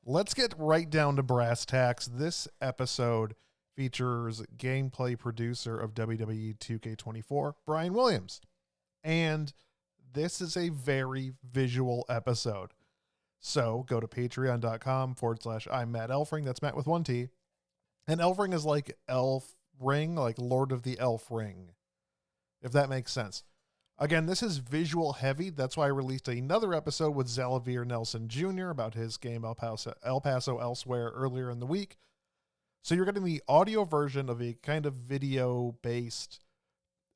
Let's get right down to brass tacks. This episode features gameplay producer of WWE 2K24, Bryan Williams. And this is a very visual episode. So go to patreon.com/I'm Matt Elfring. That's Matt with one T. And Elfring is like elf ring, like Lord of the Elf Ring, if that makes sense. Again, this is visual heavy. That's why I released another episode with Xalavier Nelson Jr. about his game El Paso Elsewhere earlier in the week. So you're getting the audio version of a kind of video-based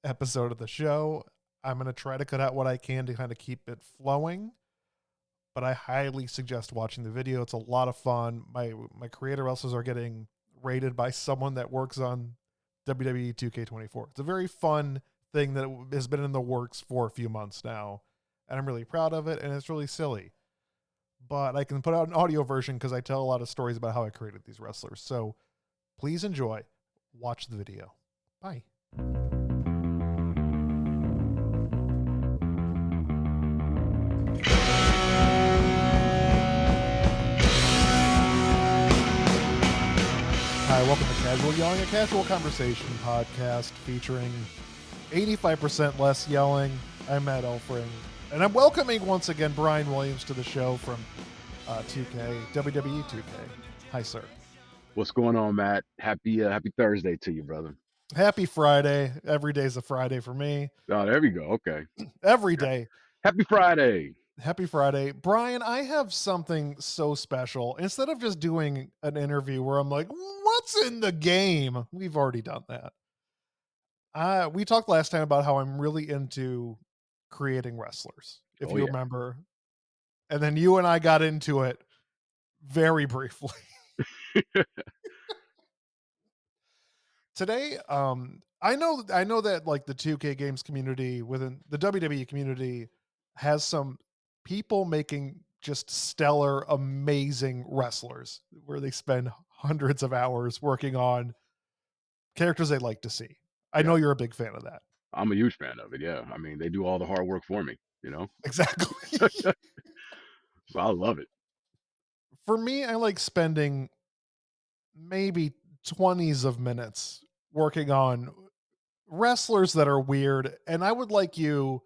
episode of the show. I'm going to try to cut out what I can to kind of keep it flowing, but I highly suggest watching the video. It's a lot of fun. My creator wrestlers are getting rated by someone that works on WWE 2K24. It's a very fun thing that has been in the works for a few months now, and I'm really proud of it, and it's really silly. But I can put out an audio version because I tell a lot of stories about how I created these wrestlers. So please enjoy. Watch the video. Bye. Hi, welcome to Casual Yelling, a casual conversation podcast featuring 85% less yelling. I'm Matt Elfring, and I'm welcoming once again Bryan Williams to the show from 2K, WWE 2K. Hi, sir. What's going on, Matt? Happy Thursday to you, brother. Happy Friday. Every day's a Friday for me. Oh, there we go. Okay. Every day. Happy Friday. Happy Friday. Bryan, I have something so special. Instead of just doing an interview where I'm like, what's in the game? We've already done that. We talked last time about how I'm really into creating wrestlers, if you remember. And then you and I got into it very briefly. Today, I know that like the 2K games community within the WWE community has some people making just stellar, amazing wrestlers where they spend hundreds of hours working on characters they like to see. I know you're a big fan of that. I'm a huge fan of it. Yeah. I mean, they do all the hard work for me, Exactly. So I love it. For me, I like spending maybe 20s of minutes working on wrestlers that are weird, and I would like you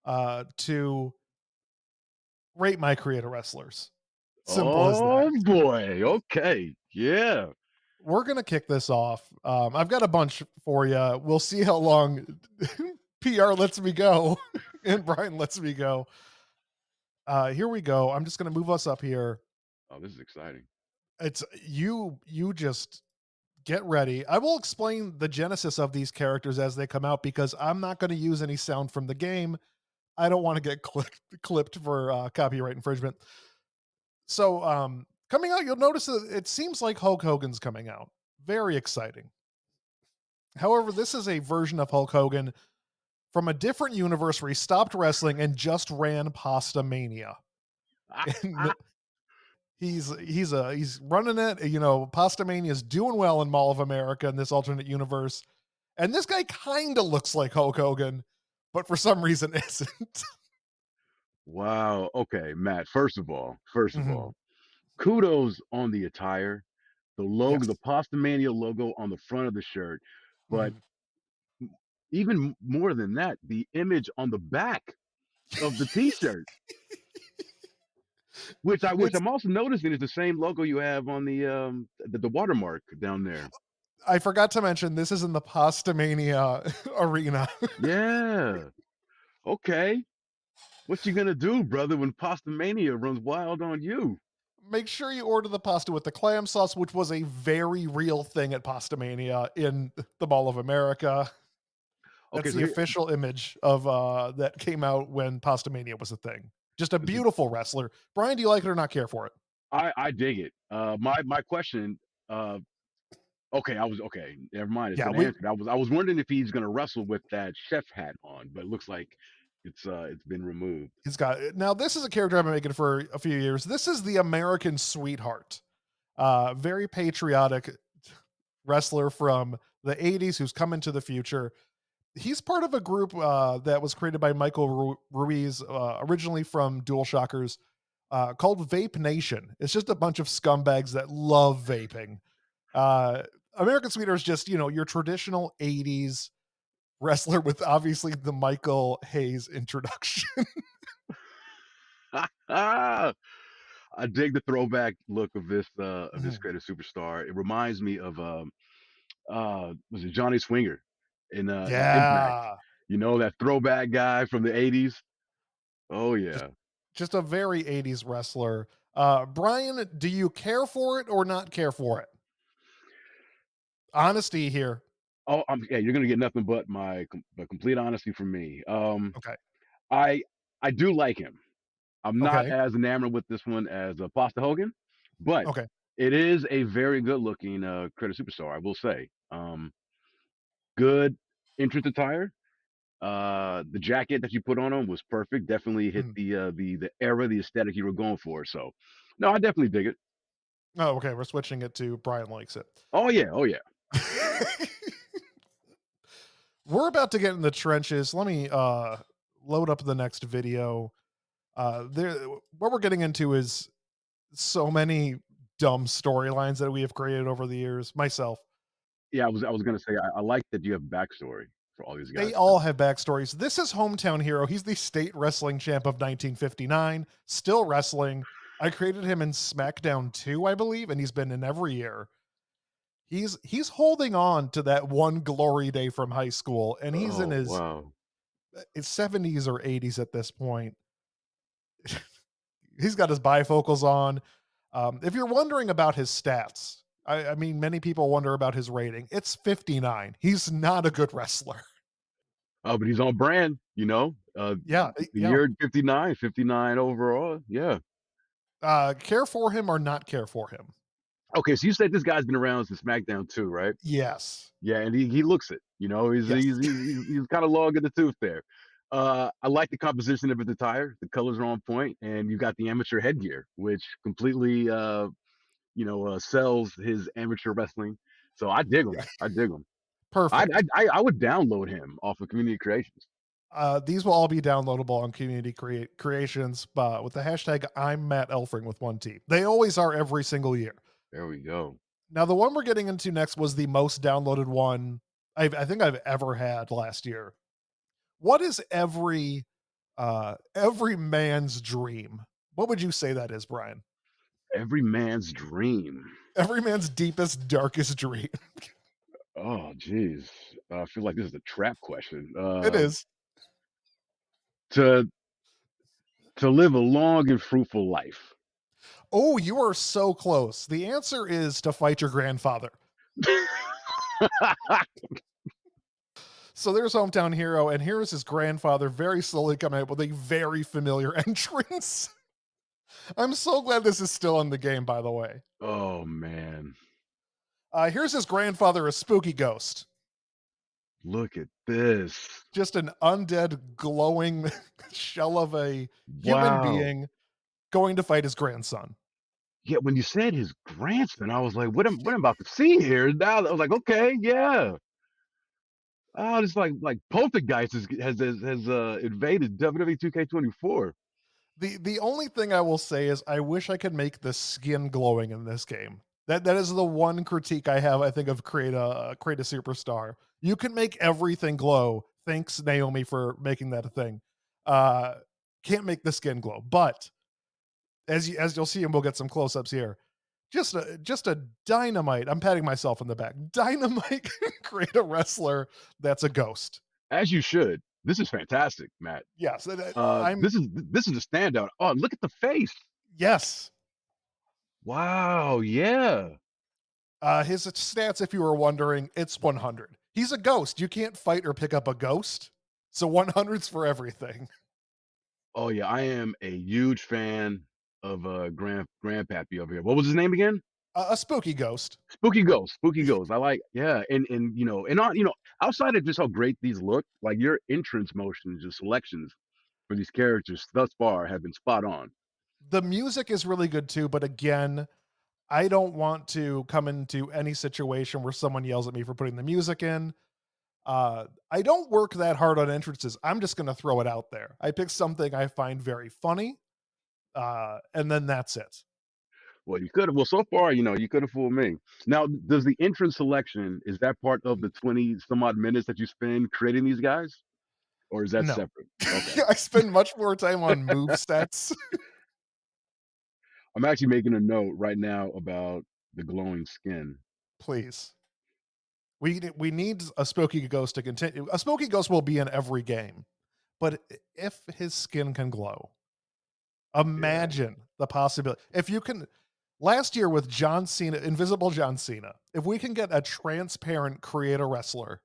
to rate my creator wrestlers. Simple as that. Oh boy. Okay. Yeah. We're gonna kick this off. I've got a bunch for you. We'll see how long PR lets me go and Bryan lets me go. Here we go. I'm just gonna move us up here. Oh, this is exciting. It's you just get ready. I will explain the genesis of these characters as they come out because I'm not going to use any sound from the game. I don't want to get clipped for copyright infringement. So, coming out, you'll notice that it seems like Hulk Hogan's coming out. Very exciting. However, this is a version of Hulk Hogan from a different universe where he stopped wrestling and just ran Pasta Mania. And he's running it. You know, Pasta Mania is doing well in Mall of America in this alternate universe. And this guy kind of looks like Hulk Hogan, but for some reason isn't. Wow. Okay, Matt. First of all, Mhm. kudos on the attire, the logo, Yes. the Pasta Mania logo on the front of the shirt. But Mhm. even more than that, the image on the back of the t-shirt. Which It's I'm also noticing is the same logo you have on the watermark down there. I forgot to mention this is in the Pasta Mania arena. Yeah. Okay. What you gonna do, brother, when Pasta Mania runs wild on you? Make sure you order the pasta with the clam sauce, which was a very real thing at Pasta Mania in the Mall of America. Okay, That's so the here official image of that came out when Pasta Mania was a thing. Just a this is beautiful wrestler. Bryan, do you like it or not care for it? I dig it. My question, okay, okay, never mind, it's Yeah, been we answered. I was wondering if he's gonna wrestle with that chef hat on, but it looks like it's been removed. he's got now this is a character I've been making for a few years. This is the American sweetheart. Very patriotic wrestler from the 80s who's come into the future. He's part of a group that was created by Michael Ruiz, originally from Dual Shockers. called Vape Nation. It's just a bunch of scumbags that love vaping. Uh, American Sweeter is just, your traditional 80s wrestler with obviously the Michael Hayes introduction. Ah, I dig the throwback look of this Mhm. creative superstar. It reminds me of was it Johnny Swinger in Impact? Yeah. You know that throwback guy from the '80s? Oh Just yeah. just a very 80s wrestler. Brian, do you care for it or not care for it? Honesty here. Yeah, you're gonna get nothing but but complete honesty from me. Okay. I I do like him. I'm not Okay. as enamored with this one as Pasta Hogan, but Okay. it is a very good looking creative superstar. I will say, good entrance attire. The jacket that you put on him was perfect. Definitely hit Mhm. the era, the aesthetic you were going for. So, no, I definitely dig it. Oh, okay. We're switching it to Brian likes it. Oh yeah, oh yeah. We're about to get in the trenches. Let me load up the next video. There what we're getting into is so many dumb storylines that we have created over the years. Myself. Yeah, I was gonna say I like that you have backstory for all these They guys too. all have backstories. This is Hometown Hero. He's the state wrestling champ of 1959, still wrestling. I created him in SmackDown 2, I believe, and he's been in every year. He's holding on to that one glory day from high school, and he's in Oh wow. his 70s or 80s at this point. He's got his bifocals on. If you're wondering about his stats, I mean, many people wonder about his rating. It's 59. He's not a good wrestler. Oh, but he's on brand. Yeah, The yeah. year 59, 59 overall. Yeah. Care for him or not care for him? Okay, so you said this guy's been around since SmackDown too, right? Yes. Yeah, and he looks it. Yes. He's kind of long in the tooth there. I like the composition of his attire. The colors are on point, and you got the amateur headgear, which completely sells his amateur wrestling. So I dig him. Yeah. I dig him. Perfect. I would download him off of Community Creations. These will all be downloadable on Community Creations, with the hashtag I'm Matt Elfring with one T. They always are every single year. There we go. Now, the one we're getting into next was the most downloaded one I think I've ever had last year. What is every man's dream? What would you say that is, Brian? Every man's dream. Every man's deepest, darkest dream. Oh, geez. I feel like this is a trap question. It is. To to live a long and fruitful life. Oh, you are so close. The answer is to fight your grandfather. So there's Hometown Hero, and here is his grandfather very slowly coming up with a very familiar entrance. I'm so glad this is still in the game, by the way. Oh man, Here's his grandfather, a spooky ghost. look at this. Just an undead, glowing shell of a human Wow. being going to fight his grandson. Yeah, when you said his grandson, I was like, what I'm about to see here? Now I was like, okay, yeah. Oh, it's like Poltergeist has invaded WWE 2K24. The only thing I will say is I wish I could make the skin glowing in this game. That is the one critique I have, I think, of create a superstar. You can make everything glow. Thanks, Naomi, for making that a thing. Uh, can't make the skin glow. But as you'll see, and we'll get some close-ups here, just a dynamite. I'm patting myself in the back. Dynamite create a wrestler that's a ghost. As you should. This is fantastic, Matt. Yes, I'm This is a standout. Oh, look at the face. yes. Wow, yeah. His stats, if you were wondering, it's 100. He's a ghost. You can't fight or pick up a ghost. So 100's for everything. Oh yeah, I am a huge fan of Grandpappy over here. What was his name again? A spooky ghost. Spooky Ghost. Spooky Ghost. I like, yeah, and outside of just how great these look, like your entrance motions, your selections for these characters thus far have been spot on. The music is really good too, but again, I don't want to come into any situation where someone yells at me for putting the music in. I don't work that hard on entrances. I'm just going to throw it out there. I pick something I find very funny. And then that's it. Well, you could have. Well, so far, you could have fooled me. Now, does the entrance selection is that part of the 20 some odd minutes that you spend creating these guys, or is that No. separate? Okay. I spend much more time on move sets. I'm actually making a note right now about the glowing skin. Please. We need a Spooky Ghost to continue. A Spooky Ghost will be in every game, but if his skin can glow, Yeah. imagine the possibility. If you can, last year with John Cena, Invisible John Cena, if we can get a transparent creator wrestler,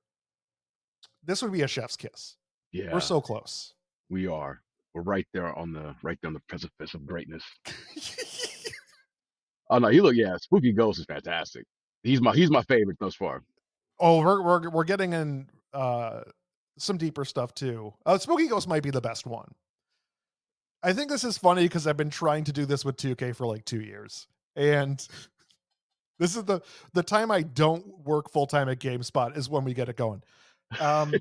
this would be a chef's kiss. We're Yeah, so close. we are. We're right there on the precipice of greatness. Oh no, yeah, Spooky Ghost is fantastic. He's my favorite thus far. Oh, we're getting in some deeper stuff too. Spooky Ghost might be the best one. I think this is funny because I've been trying to do this with 2K for like 2 years, and this is the time I don't work full time at GameSpot is when we get it going. Um,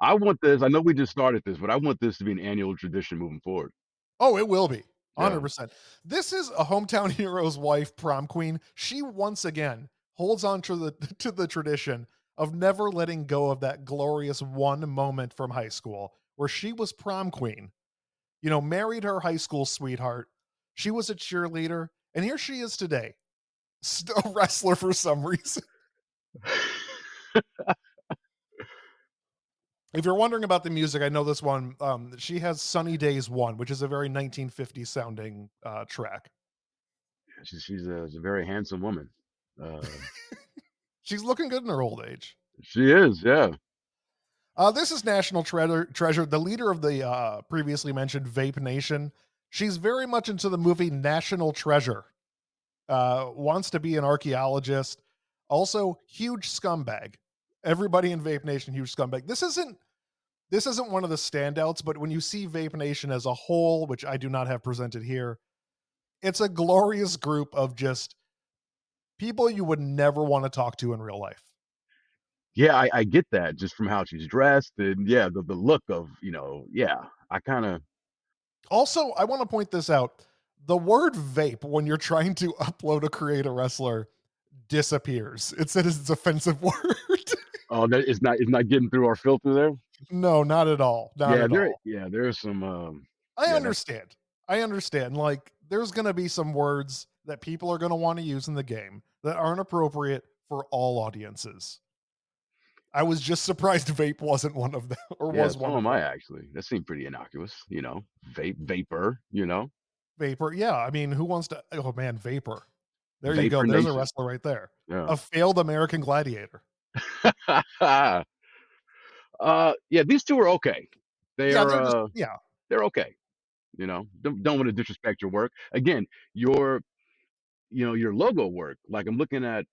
I want this. I know we just started this, but I want this to be an annual tradition moving forward. oh, it will be Yeah. 100%. This is a hometown hero's wife, prom queen. She once again holds on to the to the tradition of never letting go of that glorious one moment from high school where she was prom queen. You know, married her high school sweetheart. She was a cheerleader, and here she is today, still a wrestler for some reason. If you're wondering about the music, I know this one. She has "Sunny Days One," which is a very 1950s sounding track. She's a very handsome woman. Uh, She's looking good in her old age. she is, yeah. This is National Treasure, the leader of the previously mentioned Vape Nation. She's very much into the movie National Treasure. Wants to be an archaeologist. Also, huge scumbag. Everybody in Vape Nation, huge scumbag. This isn't one of the standouts, but when you see Vape Nation as a whole, which I do not have presented here, it's a glorious group of just people you would never want to talk to in real life. Yeah, I get that just from how she's dressed and yeah, the look of, yeah. I kinda Also, I want to point this out. The word vape, when you're trying to upload a create a wrestler, disappears. It says it's an offensive word. oh, that is not getting through our filter there? No, not at all. Not Yeah, at all. there's some, I yeah, that's understand. I understand. Like, there's going to be some words that people are going to want to use in the game that aren't appropriate for all audiences. I was just surprised vape wasn't one of them or yeah, was one so of am I them. actually. That seemed pretty innocuous. Vapor. Vapor. Yeah. I mean, who wants to? Oh, man, vapor. There you go. Vapor There's a Nation. wrestler right there. Yeah. A failed American gladiator. Yeah, these 2 are okay. They Yeah. are, They're just, yeah. they're okay. Don't wanna disrespect your work. Again, your logo work, like, I'm looking at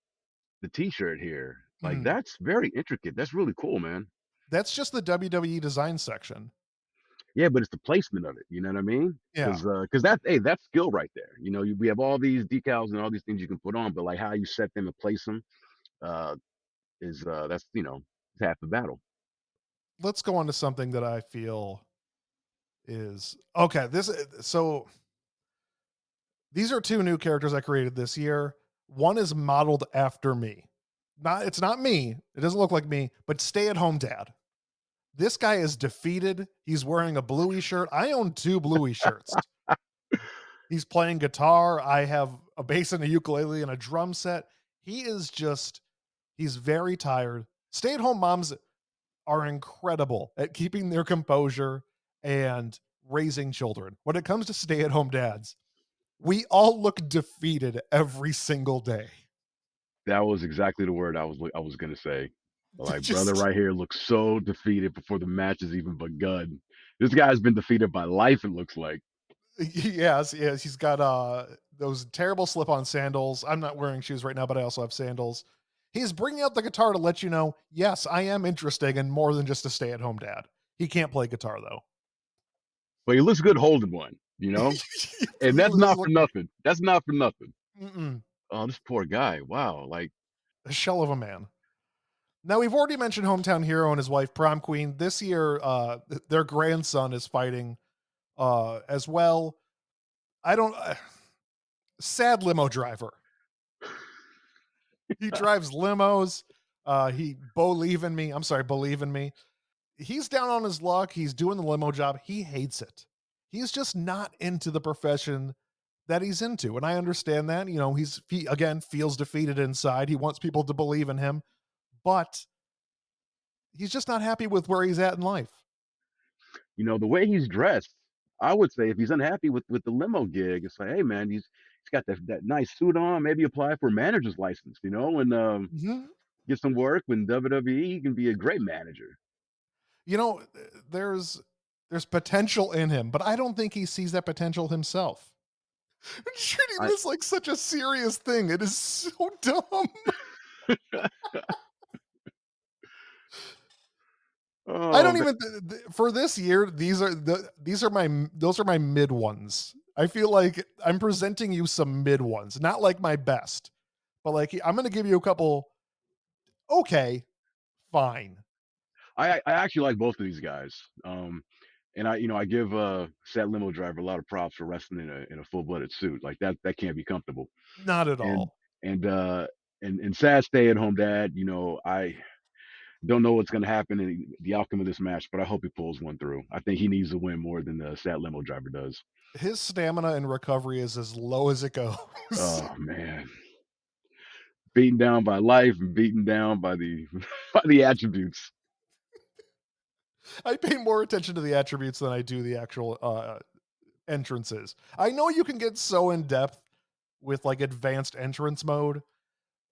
the T-shirt here, like, Mhm. that's very intricate. That's really cool, man. That's just the WWE design section. Yeah, but it's the placement of it, you know what I mean? Yeah. Because that's skill right there. We have all these decals and all these things you can put on, but, like, how you set them and place them, uh, that's it's half the battle. Let's go on to something that I feel is okay. So these are two new characters I created this year. One is modeled after me. It's not me. It doesn't look like me, but stay at home dad. This guy is defeated. He's wearing a bluey shirt. I own two bluey shirts. He's playing guitar. I have a bass and a ukulele and a drum set. He's very tired. Stay at home moms are incredible at keeping their composure and raising children. When it comes to stay at home dads, we all look defeated every single day. That was exactly the word I was gonna say. Like, brother Just right here looks so defeated before the match has even begun. This guy's been defeated by life, it looks like. yes, he's got those terrible slip-on sandals. I'm not wearing shoes right now, but I also have sandals. He's bringing out the guitar to let you know, yes, I am interesting and more than just a stay-at-home dad. He can't play guitar though. But he looks good holding one. And that's He's not for looking nothing. That's not for nothing. mm-mm, Oh, this poor guy. Wow. Like, a shell of a man. Now we've already mentioned hometown hero and his wife prom queen. This year, their grandson is fighting as well. I don't. Sad limo driver. He drives limos. He believe in me. I'm sorry, believe in me. He's down on his luck. He's doing the limo job. He hates it. He's just not into the profession that he's into. And I understand that. You know, he again feels defeated inside. He wants people to believe in him, but he's just not happy with where he's at in life. You know, the way he's dressed, I would say if he's unhappy with the limo gig, it's like, hey man, he's got that nice suit on. Maybe apply for a manager's license, and Mhm. get some work with WWE. He can be a great manager. You know, there's potential in him, but I don't think he sees that potential himself. Treating I this like such a serious thing. It is so dumb. I oh don't man, even for this year. These are my those are my mid ones. I feel like I'm presenting you some mid ones, not like my best, but like I'm going to give you a couple. Okay, fine. I actually like both of these guys. And I give Sad Limo Driver a lot of props for wrestling in a full blooded suit. Like that can't be comfortable. Not at And all. and and Sad Stay at Home Dad. I don't know what's going to happen in the outcome of this match, but I hope he pulls one through. I think he needs to win more than the Sad Limo Driver does. His stamina and recovery is as low as it goes. Oh man, beaten down by life and beaten down by the by the attributes. I pay more attention to the attributes than I do the actual entrances. I know you can get so in depth with like advanced entrance mode.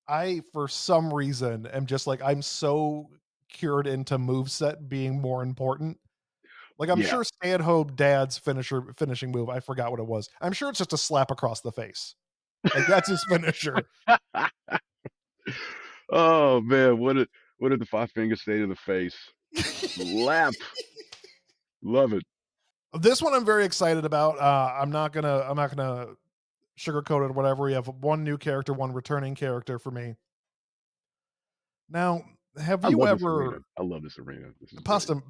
I, for some reason, am just like I'm so cured into moveset being more important. Like I'm Yeah. sure Stanhope Dad's finishing move, I forgot what it was. I'm sure it's just a slap across the face. Like that's his finisher. Oh man, what did the five fingers say to the face? Slap. Love it. This one I'm very excited about. I'm not gonna sugarcoat it or whatever. We have one new character, one returning character for me. Now, have I you love this arena. ever I love this arena. This is great. Pasta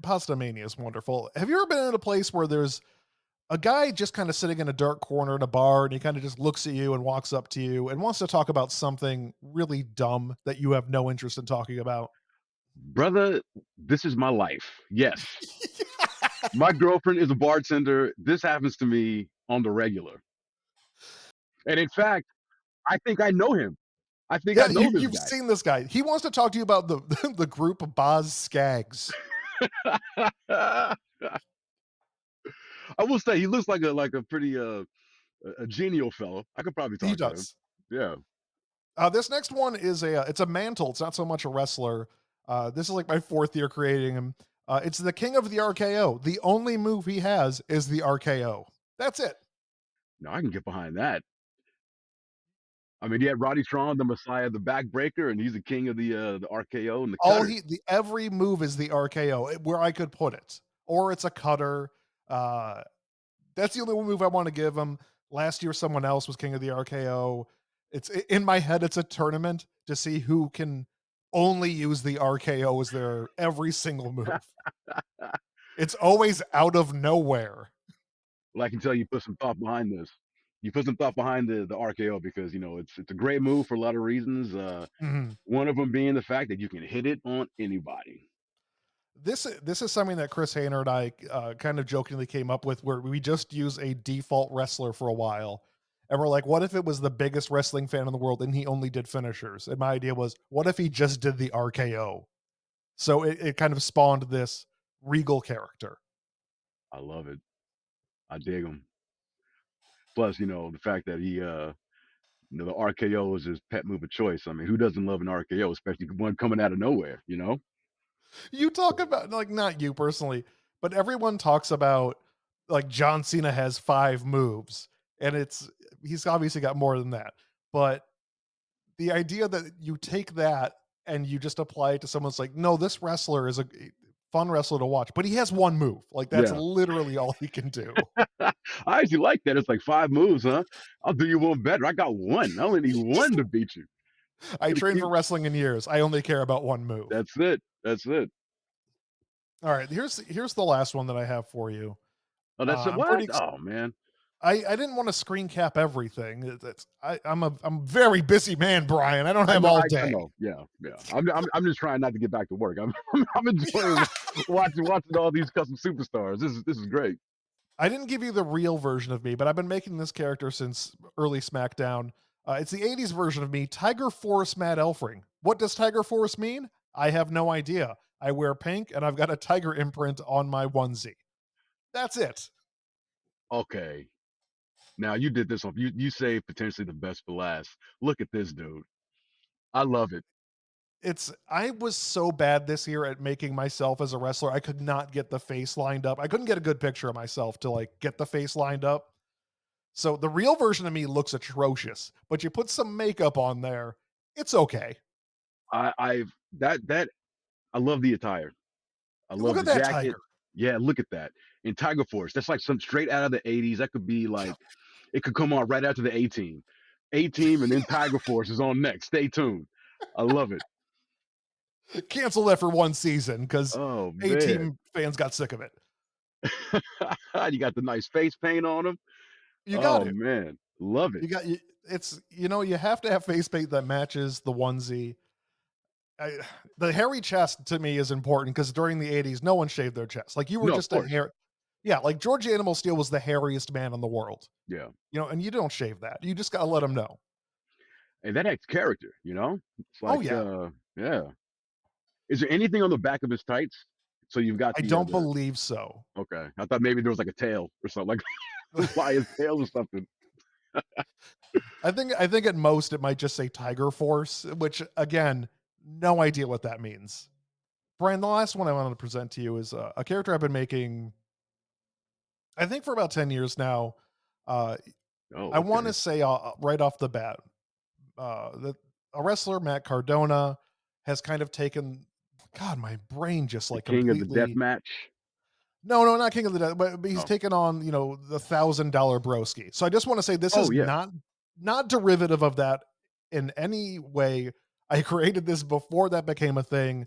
Pasta Mania is wonderful. Have you ever been in a place where there's a guy just kind of sitting in a dark corner in a bar and he kind of just looks at you and walks up to you and wants to talk about something really dumb that you have no interest in talking about? Brother, this is my life. Yes. My girlfriend is a bartender. This happens to me on the regular. And in fact, I think I know him. I think I Yeah, know this you've guy. seen this guy. He wants to talk to you about the the group Boz Skaggs. I will say he looks like a pretty a genial fellow. I could probably He talk to him. does. Yeah. This next one is it's a mantle. It's not so much a wrestler. This is like my fourth year creating him. It's the king of the RKO. The only move he has is the RKO. That's it. No, I can get behind that. I mean, yeah, Roddy Strong, the Messiah, the backbreaker, and he's the king of the RKO and the All cutter. he the every move is the RKO where I could put it, or it's a cutter. Uh, that's the only one move I want to give him. Last year, someone else was king of the RKO. In my head. It's a tournament to see who can only use the RKO as their every single move. It's always out of nowhere. Well, I can tell you put some thought behind this. You put some thought behind the RKO because it's a great move for a lot of reasons. Mhm. One of them being the fact that you can hit it on anybody. This is something that Chris Hayner and I kind of jokingly came up with, where we just use a default wrestler for a while, and we're like, what if it was the biggest wrestling fan in the world and he only did finishers? And my idea was, what if he just did the RKO? So it kind of spawned this regal character. I love it. I dig him. Plus, the fact that the RKO is his pet move of choice. I mean, who doesn't love an RKO, especially one coming out of nowhere? You talk about, like, not you personally, but everyone talks about, like, John Cena has 5 moves, and he's obviously got more than that. But the idea that you take that and you just apply it to someone's like, no, this wrestler is a fun wrestler to watch, but he has one move. Like that's Yeah. literally all he can do. I actually like that. It's like 5 moves, huh? I'll do you one better. I got 1. I only need 1 to beat you. I Gonna trained keep for wrestling in years. I only care about one move. That's it. That's it. All right, here's the last one that I have for you. Oh, that's I'm pretty what? Oh, man. I didn't wanna screen cap everything. It's I'm a very busy man, Brian. I don't I have know, all I day. know. Yeah, yeah. I'm just trying not to get back to work. I'm enjoying watching all these custom superstars. This is great. I didn't give you the real version of me, but I've been making this character since early SmackDown. It's the '80s version of me, Tiger Force Matt Elfring. What does Tiger Force mean? I have no idea. I wear pink and I've got a tiger imprint on my onesie. That's it. Okay. Now you did this on you saved potentially the best for last. Look at this dude. I love it. I was so bad this year at making myself as a wrestler. I could not get the face lined up. I couldn't get a good picture of myself to like get the face lined up. So the real version of me looks atrocious, but you put some makeup on there, it's okay. I've that I love the attire. I Look love at the that jacket. tiger. Yeah, look at that. In Tiger Force, that's like some straight out of the '80s. That could be like it could come on right after the A Team. A Team and then Tiger Force is on next. Stay tuned. I love it. Cancel that for one season because Oh A man. team fans got sick of it. You got the nice face paint on them. You got Oh it. man. Love it. You got it's you have to have face paint that matches the onesie. I, the hairy chest to me is important because during the '80s, no one shaved their chest. Like you were No, of just a course. hair. Yeah, like George Animal Steel was the hairiest man in the world. Yeah. And you don't shave that. You just gotta let them know. And that adds character. It's Oh like yeah, yeah. Is there anything on the back of his tights? So you've got I don't the believe so. okay. I thought maybe there was like a tail or something, like a lion's tail or something. I think at most it might just say Tiger Force, which again, no idea what that means. Brian, the last one I wanted to present to you is a character I've been making, I think, for about 10 years now. Uh, I Oh, want to okay. say right off the bat that a wrestler, Matt Cardona, has kind of taken, God, my brain just The like king of the death completely. match. No, no, not King of the Dead, but he's Oh. taken on, the $1,000 broski. So I just want to say this Oh is yeah. not derivative of that in any way. I created this before that became a thing,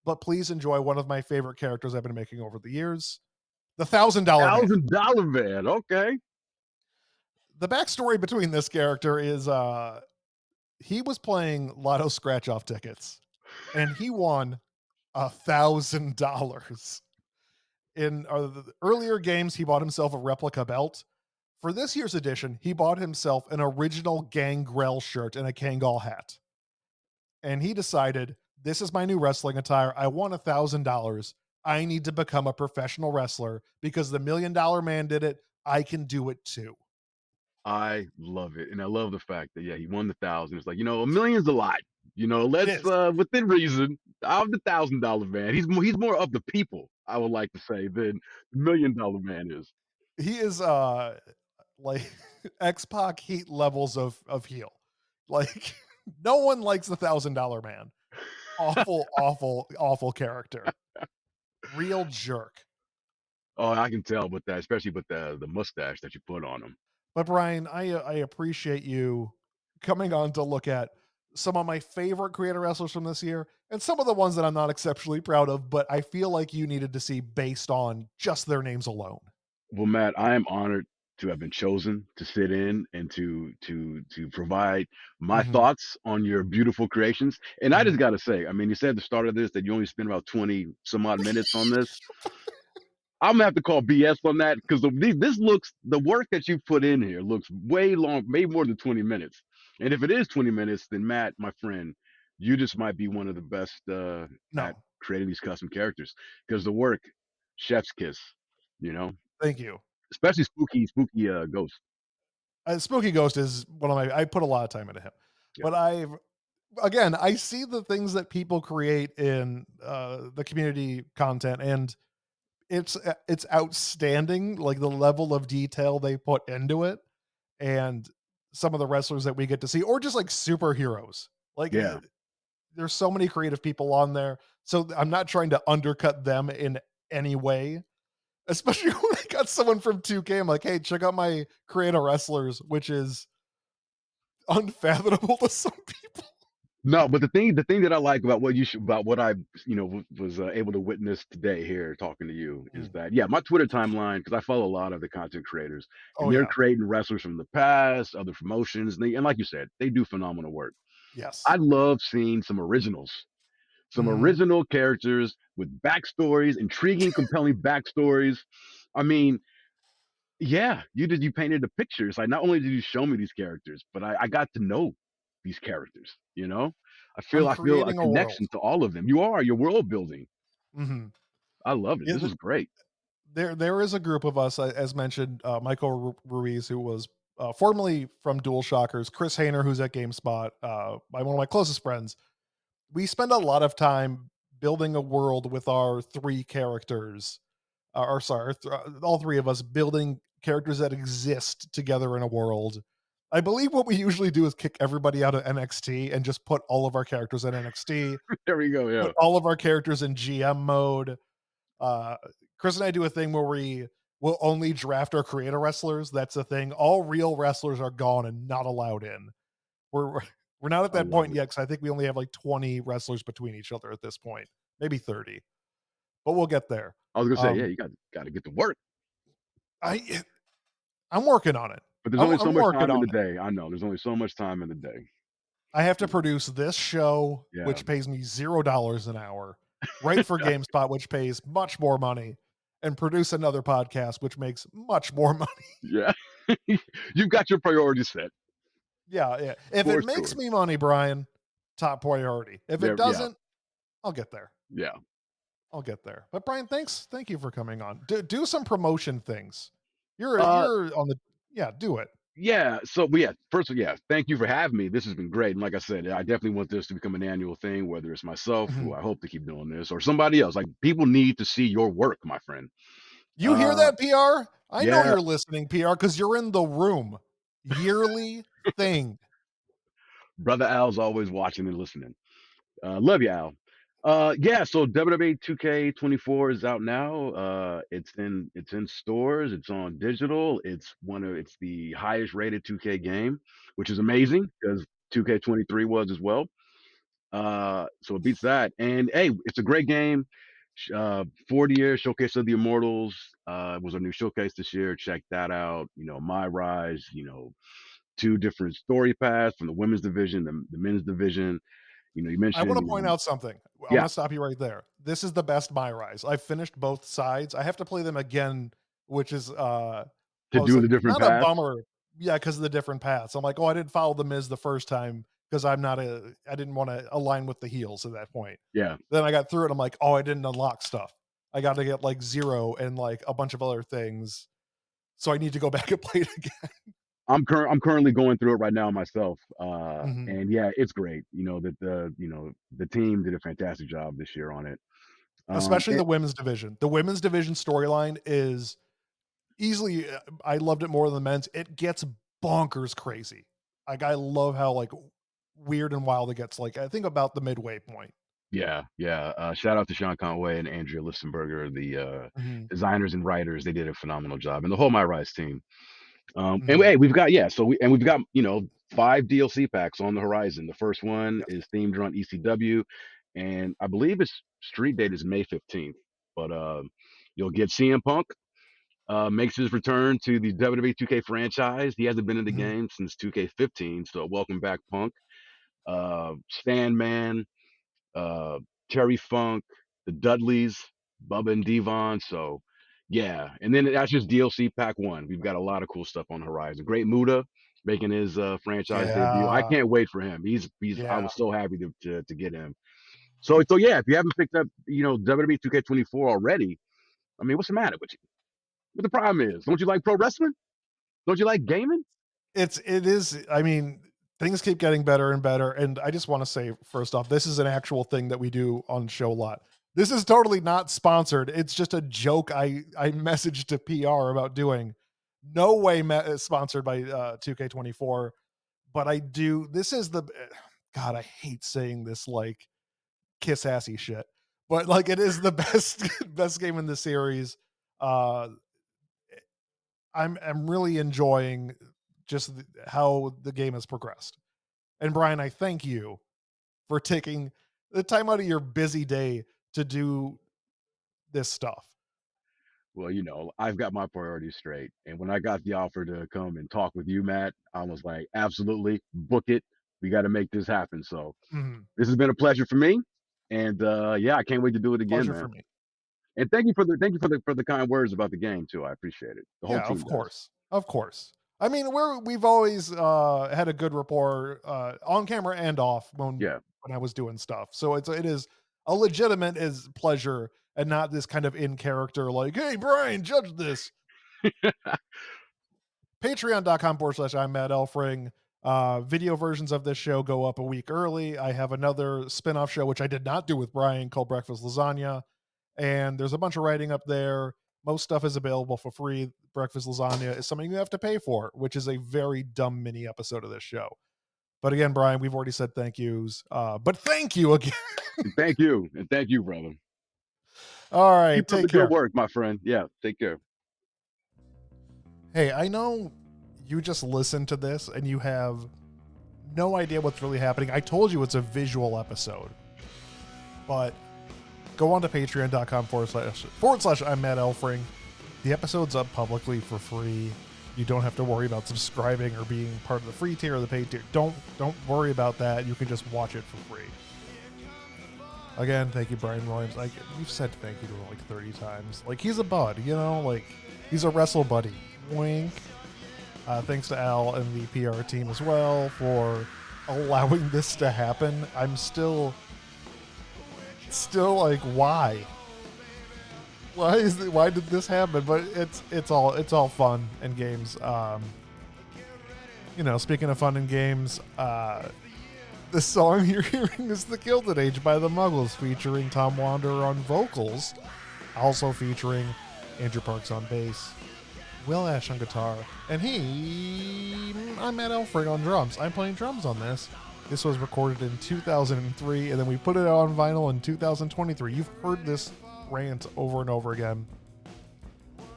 but please enjoy one of my favorite characters I've been making over the years, the $1,000 man. $1,000 man. Okay. The backstory between this character is he was playing lotto scratch off tickets and he won $1,000. In the earlier games, he bought himself a replica belt. For this year's edition, he bought himself an original Gangrel shirt and a Kangol hat. And he decided, this is my new wrestling attire. I won $1,000. I need to become a professional wrestler because the $1,000,000 man did it. I can do it too. I love it. And I love the fact that yeah, he won the thousand. It's like, a million's a lot. It Let's is. within reason. I'm the $1,000 man. He's more of the people, I would like to say, than the $1,000,000 man is. He is like X-Pac heat levels of heel. Like no one likes the $1,000 man. Awful, awful, awful character. Real jerk. Oh, I can tell with that, especially with the mustache that you put on him. But Brian, I appreciate you coming on to look at some of my favorite creator wrestlers from this year and some of the ones that I'm not exceptionally proud of, but I feel like you needed to see based on just their names alone. Well, Matt, I am honored to have been chosen to sit in and to provide my Mhm, thoughts on your beautiful creations. And I just mhm. got to say, I mean, you said at the start of this that you only spent about 20 some odd minutes on this. I'm gonna have to call BS on that because the work that you put in here looks way long, way more than 20 minutes. And if it is 20 minutes, then Matt, my friend, you just might be one of the best at No, creating these custom characters because the work, chef's kiss, you know, thank you. especially spooky ghost. Spooky Ghost is one of my I put a lot of time into him. Yeah, But I see the things that people create in, the community content, and it's outstanding, like, the level of detail they put into it, and some of the wrestlers that we get to see, or just, like, superheroes. Like, yeah. there's so many creative people on there, so I'm not trying to undercut them in any way, especially when I got someone from 2K, I'm like, "Hey, check out my creator wrestlers," which is unfathomable to some people. No, but the thing that I like about about what I, was able to witness today here talking to you is Mm. that, yeah, my Twitter timeline, because I follow a lot of the content creators, and Oh, they're yeah. creating wrestlers from the past, other promotions, and like you said, they do phenomenal work. I Yes. love seeing some Mhm. original characters with backstories, intriguing, compelling backstories. I mean, yeah, you painted a picture. It's like not only did you show me these characters, but I got to know these characters, you know? I'm I feel a creating a world. connection to all of them. You're world building. Mhm. I love it. Yeah, This is great. there is a group of us, as mentioned, Michael Ruiz, who was, formerly from Dual Shockers, Chris Hayner, who's at GameSpot, one of my closest friends. We spend a lot of time building a world with our 3 characters, or sorry, all 3 of us building characters that exist together in a world. I believe what we usually do is kick everybody out of NXT and just put all of our characters in NXT, There we go. put Yeah, all of our characters in GM mode. Uh, Chris and I do a thing where we will only draft our creator wrestlers. That's the thing. All real wrestlers are gone and not allowed in. We're we're not at I that love point it. yet because I think we only have like 20 wrestlers between each other at this point, maybe 30, but we'll get there. I was gonna say, yeah, Um, you got to get to work, I I'm working on it. but there's only so I'm much working time in on the it. day. I know there's only so much time in the day. I have to produce this show, Yeah, which pays me $0 an hour, write for GameSpot, which pays much more money, and produce another podcast, which makes much more money. yeah. You've got your priorities set Yeah, yeah. If it for makes sure. me money, Brian, top priority. If it There, yeah, doesn't, I'll get there. yeah. I'll get there. But Brian, thank you for coming on. Do some promotion things. Uh, You're on the yeah, do it. Yeah. So, but yeah, first of all, yeah, thank you for having me. This has been great. And like I said, I definitely want this to become an annual thing, whether it's myself, who Mhm. I hope to keep doing this, or somebody else. Like people need to see your work, my friend. You hear Uh, that, PR? I know yeah, you're listening, PR, because you're in the room. Yearly thing. brother Al's always watching and listening. Love you, Al. Yeah, so WWE 2K24 is out now. It's in stores, it's on digital. It's the highest rated 2K game, which is amazing because 2K23 was as well. So it beats that. And hey, it's a great game. 40-year showcase of the Immortals was a new showcase this year. Check that out. My rise. Two different story paths from the women's division, the men's division. You I mentioned, wanna point out something. I'm yeah, gonna stop you right there. This is the best My Rise. I've finished both sides. I have to play them again, which is, to I was do the like, different not a paths. bummer. Yeah, because of the different paths. I'm like, "Oh, I didn't follow The Miz the first time because I didn't wanna align with the heels at that point." Yeah, Then I got through it, I'm like, "Oh, I didn't unlock stuff. I gotta get, like, 0 and, like, a bunch of other things, so I need to go back and play it again." I'm currently going through it right now myself. Mhm. And yeah, it's great. The team did a fantastic job this year on it. Especially It, the women's division. The women's division storyline is easily, I loved it more than the men's. It gets bonkers crazy. Like, I love how, like, weird and wild it gets, like, I think about the midway point. yeah, yeah. Shout out to Sean Conway and Andrea Listenberger, the Mhm, designers and writers. They did a phenomenal job, and the whole My Rise team. And mhm, hey, we've got yeah, so we've got 5 DLC packs on the horizon. The first one yes, is themed around ECW, and I believe its street date is May 15th. But you'll get CM Punk makes his return to the WWE 2K franchise. He hasn't been in the mhm. game since 2K15, so welcome back, Punk. Stan Man, uh, Terry Funk, the Dudleys, Bubba and Devon. So, yeah. And then that's just DLC Pack 1. We've got a lot of cool stuff on the horizon. Great Muda making his franchise debut. I Yeah, can't wait for him. I yeah. was so happy to get him. So yeah, if you haven't picked up, WWE 2K24 already, I mean, what's the matter with you? What the problem is? Don't you like pro wrestling? Don't you like gaming? It is, I mean, things keep getting better and better, and I just wanna say, first off, this is an actual thing that we do on show a lot. This is totally not sponsored, it's just a joke I messaged to PR about doing. No way sponsored by, 2K24, but I do this is the God, I hate saying this, like, kiss assy shit, but, like, it is the best best game in the series. Uh, I'm really enjoying just how the game has progressed. And Brian, I thank you for taking the time out of your busy day to do this stuff. Well, I've got my priorities straight. And when I got the offer to come and talk with you, Matt, I was like, absolutely, book it. We got to make this happen. So Mhm. this has been a pleasure for me. And yeah, I can't wait to do it again, Pleasure for man. me. And thank you for the kind words about the game too. I appreciate it. The whole Yeah, team of does. course. Of course. I mean, we've always had a good rapport on camera and off Yeah. when I was doing stuff. So it is a legitimate is pleasure and not this kind of in character like, hey Brian, judge this. Patreon.com/. I'm Matt Elfring. Video versions of this show go up a week early. I have another spin-off show which I did not do with Brian called Breakfast Lasagna. And there's a bunch of writing up there. Most stuff is available for free. Breakfast Lasagna is something you have to pay for, which is a very dumb mini episode of this show. But again, Brian, we've already said thank yous. But thank you again. And thank you. And thank you, brother. All right, Keep up take the good care. work, my friend. Yeah. Take care. Hey, I know you just listened to this and you have no idea what's really happening. I told you it's a visual episode. But go on to patreon.com// I'm Matt Elfring. The episode's up publicly for free. You don't have to worry about subscribing or being part of the free tier or the paid tier. Don't worry about that. You can just watch it for free. Again, thank you, Brian Williams. Like, you've said thank you to him like 30 times. Like, he's a bud, like he's a wrestle buddy. Wink. Thanks to Al and the PR team as well for allowing this to happen. I'm still like, why did this happen? But it's all fun and games. Speaking of fun and games, the song you're hearing is The Gilded Age by the Muggles, featuring Tom Wanderer on vocals, also featuring Andrew Parks on bass, Will Ash on guitar, and I'm Matt Elfring on drums. I'm playing drums on this. This was recorded in 2003, and then we put it out on vinyl in 2023. You've heard this rant over and over again.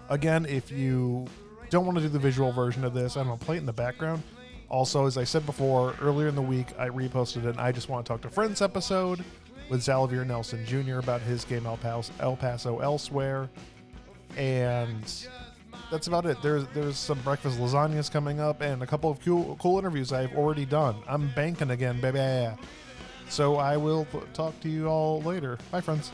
Again, if you don't want to do the visual version of this, I don't know, play it in the background. Also, as I said before, earlier in the week, I reposted an I Just Want to Talk to Friends episode with Xalavier Nelson Jr. about his game El Paso Elsewhere. And that's about it. There's some breakfast lasagnas coming up and a couple of cool interviews I've already done. I'm banking again, baby. So I will talk to you all later. Bye, friends.